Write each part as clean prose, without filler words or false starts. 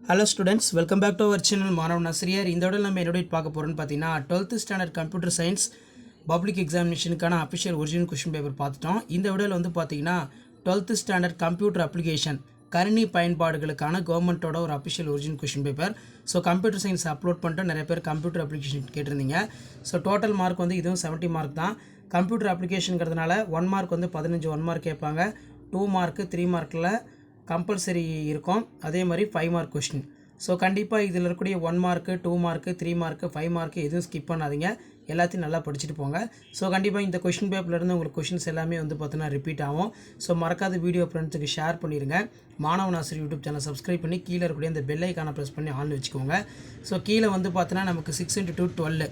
Hello students, welcome back to our channel மாணவ நஸ்ரியர். இந்த வீடியோல நம்ம என்ன பார்க்க போறோம்னு பார்த்தீங்கன்னா 12th standard computer science public எக்ஸாமினேஷனுக்கான அஃபிஷியல் ஒரிஜினல் கொஸ்டின் பேப்பர் பார்த்துட்டோம். இந்த வீடியோல வந்து பார்த்தீங்கன்னா 12th ஸ்டாண்டர்ட் கம்ப்யூட்டர் அப்ளிகேஷன் கணினி பயன்பாடுகளுக்கான கவர்மெண்ட்டோட ஒரு official original question paper. So computer science upload பண்ணிட்டு நிறைய பேர் கம்ப்யூட்டர் அப்ளிகேஷன் கேட்டிருந்தீங்க. ஸோ டோட்டல் மார்க் வந்து இதுவும் 70 மார்க் தான். கம்ப்யூட்டர் அப்ளிகேஷனுங்கிறதுனால 1 மார்க் வந்து 15 1 மார்க் கேட்பாங்க. 2 மார்க் 3 மார்க்கில் கம்பல்சரி இருக்கும். அதே மாதிரி 5 மார்க் கொஸ்டின். ஸோ கண்டிப்பாக இதில் இருக்கக்கூடிய 1 மார்க்கு 2 மார்க்கு 3 மார்க்கு 5 மார்க்கு எதுவும் ஸ்கிப் பண்ணாதீங்க. எல்லாத்தையும் நல்லா படிச்சுட்டு போங்க. ஸோ கண்டிப்பாக இந்த கொஷின் பேப்பர்லேருந்து உங்களுக்கு கொஷின்ஸ் எல்லாமே வந்து பார்த்தீங்கன்னா ரிப்பீட் ஆகும். ஸோ மறக்காத வீடியோ ஃப்ரெண்ட்ஸுக்கு ஷேர் பண்ணிடுங்க. மாணவ ஆசிரியர் யூடியூப் சேனல் சப்ஸ்கிரைப் பண்ணி கீழே இருக்கக்கூடிய இந்த பெல் ஐக்கானை ப்ரெஸ் பண்ணி ஆன் வச்சுக்கோங்க. ஸோ கீழே வந்து பார்த்தீங்கன்னா நமக்கு 6 × 2 12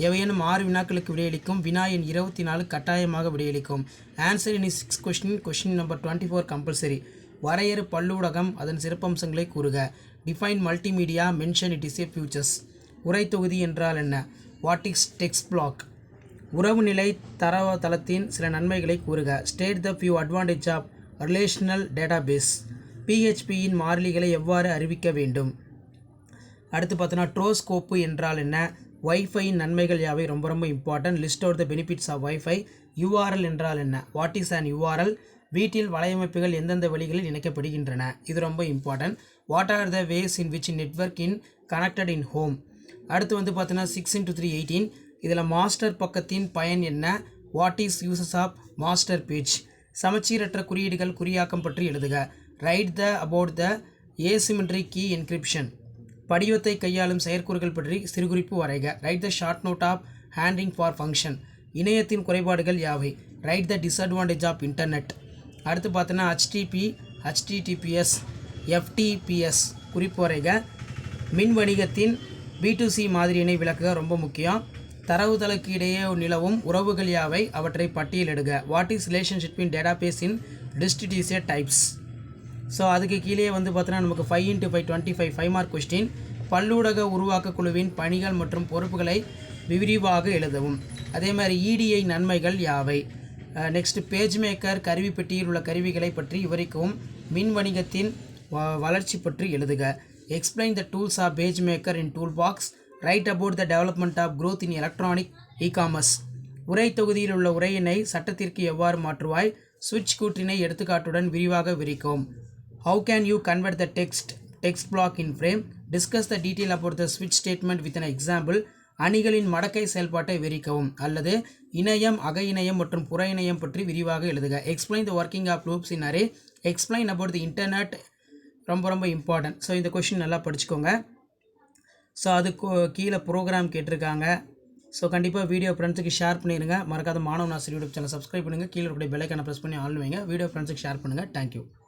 எவையேனும் 6 வினாக்களுக்கு விடையளிக்கும். வினா எண் 24 கட்டாயமாக விடையளிக்கும். Answer in 6 question number 24 compulsory. வரையறு பல்லூடகம் அதன் சிறப்பம்சங்களை கூறுக. Define multimedia mention it is a futures. உரை தொகுதி என்றால் என்ன? What is text block? உறவுநிலை தரவுத்தளத்தின் சில நன்மைகளை கூறுக. State the few advantage of relational database. பிஹெச்பியின் மாறிலிகளை எவ்வாறு அறிவிக்க வேண்டும்? அடுத்து பார்த்தோன்னா ட்ரோஸ்கோப்பு என்றால் என்ன? வைஃபையின் நன்மைகள் யாவை? ரொம்ப ரொம்ப important. List out the benefits of WiFi. URL என்றால் என்ன? What is an URL? வீட்டில் வலையமைப்புகள் எந்தெந்த வழிகளில் இணைக்கப்படுகின்றன? இது ரொம்ப important. What are the ways in which network in connected in home? அடுத்து வந்து பார்த்தீங்கன்னா 6 × 3 18. இதில் மாஸ்டர் பக்கத்தின் பயன் என்ன? What is uses of master page? சமச்சீரற்ற குறியீடுகள் குறியாக்கம் பற்றி எழுதுக. Write the about the asymmetric key encryption. படிவத்தை கையாளும் செயற்கூறுகள் பற்றி சிறுகுறிப்பு வரைக. Write the short note of handling for function. இணையத்தின் குறைபாடுகள் யாவை? Write the disadvantage of internet. அடுத்து பார்த்தோன்னா ஹெச்டிபி ஹெச்டிடிபிஎஸ் எஃப்டிபிஎஸ் குறிப்பு வரைக. மின் வணிகத்தின் B2C மாதிரியினை விளக்குக, ரொம்ப முக்கியம். தரவுதளக்கு இடையே நிலவும் உறவுகள் யாவை? அவற்றை பட்டியலிடுக. What is relationship in database in distributed types? So அதுக்கு கீழே வந்து பார்த்தோன்னா நமக்கு 5 × 5 25 5 மார்க் கொஸ்டின். பல்லூடக உருவாக்க குழுவின் பணிகள் மற்றும் பொறுப்புகளை விரிவாக எழுதவும். அதே மாதிரி EDI நன்மைகள் யாவை? நெக்ஸ்ட் பேஜ் மேக்கர் கருவி பெட்டியில் உள்ள கருவிகளை பற்றி விவரிக்கவும். மின் வணிகத்தின் வளர்ச்சி பற்றி எழுதுக. Explain the tools of page maker in tool box. Write about the development of growth in electronic e-commerce. உரை தொகுதியில் உள்ள உரையினை சட்டத்திற்கு எவ்வாறு மாற்றுவாய்? சுவிட்ச் கூற்றினை எடுத்துக்காட்டுடன் விரிவாக விரிக்கவும். How can you convert the text block in frame? Discuss the detail about the ஸ்விட்ச் ஸ்டேட்மெண்ட் வித் அன் எக்ஸாம்பிள். அணிகளின் மடக்கை செயல்பாட்டை விரிக்கவும். அல்லது இணையம் அக இணையம் மற்றும் புற இணையம் பற்றி விரிவாக எழுதுக. Explain the working of loops in array. Explain about the internet. ரொம்ப ரொம்ப இம்பார்ட்டன்ட். ஸோ இந்த கொஷின் நல்லா படிச்சுக்கோங்க. ஸோ அதுக்கு கீழே ப்ரோக்ராம் கேட்டிருக்காங்க. ஸோ கண்டிப்பாக வீடியோ ஃப்ரெண்ட்ஸுக்கு ஷேர் பண்ணிடுங்க. மறக்காத மாணவ ஆசிரியர் யூடியூப் சேனல் சப்ஸ்கிரைப் பண்ணுங்கள். கீழே இருக்கக்கூடிய பெல் ஐக்கானை ப்ரெஸ் பண்ணி ஆன் வைங்க. வீடியோ ஃப்ரெண்ட்ஸுக்கு ஷேர் பண்ணுங்கள். தேங்க்யூ.